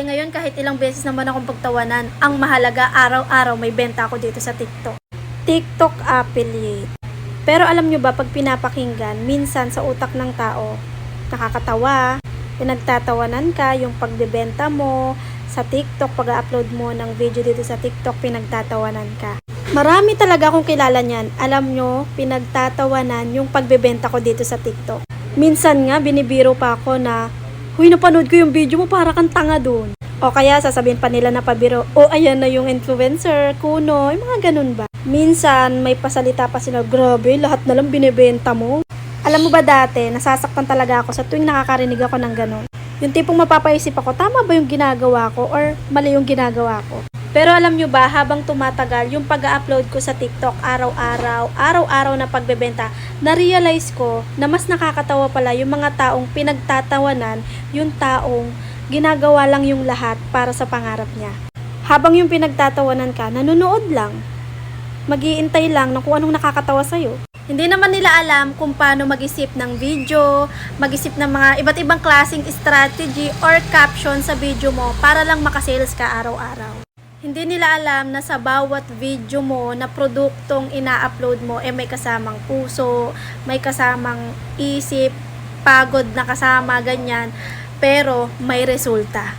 ngayon kahit ilang beses naman akong pagtawanan, ang mahalaga araw-araw may benta ako dito sa TikTok. TikTok affiliate. Pero alam nyo ba, pag pinapakinggan, minsan sa utak ng tao, nakakatawa, pinagtatawanan ka, yung pagbebenta mo sa TikTok, pag-upload mo ng video dito sa TikTok, pinagtatawanan ka. Marami talaga akong kilala niyan. Alam nyo, pinagtatawanan yung pagbebenta ko dito sa TikTok. Minsan nga, binibiro pa ako na, huy, napanood ko yung video mo, para kang tanga dun. O kaya sasabihin pa nila na pabiro, o ayan na yung influencer, kuno, yung mga ganun ba. Minsan, may pasalita pa sila, grabe, lahat na lang binibenta mo. Alam mo ba dati, nasasaktan talaga ako sa tuwing nakakarinig ako ng ganun. Yung tipong mapapaisip ako, tama ba yung ginagawa ko or mali yung ginagawa ko? Pero alam nyo ba, habang tumatagal yung pag-upload ko sa TikTok araw-araw na pagbebenta, na-realize ko na mas nakakatawa pala yung mga taong pinagtatawanan, yung taong ginagawa lang yung lahat para sa pangarap niya. Habang yung pinagtatawanan ka, nanonood lang. Mag-iintay lang ng kung anong nakakatawa sa'yo. Hindi naman nila alam kung paano mag-isip ng video, mag-isip ng mga iba't ibang klaseng strategy or caption sa video mo para lang makasales ka araw-araw. Hindi nila alam na sa bawat video mo na produktong ina-upload mo, may kasamang puso, may kasamang isip, pagod na kasama, ganyan. Pero may resulta.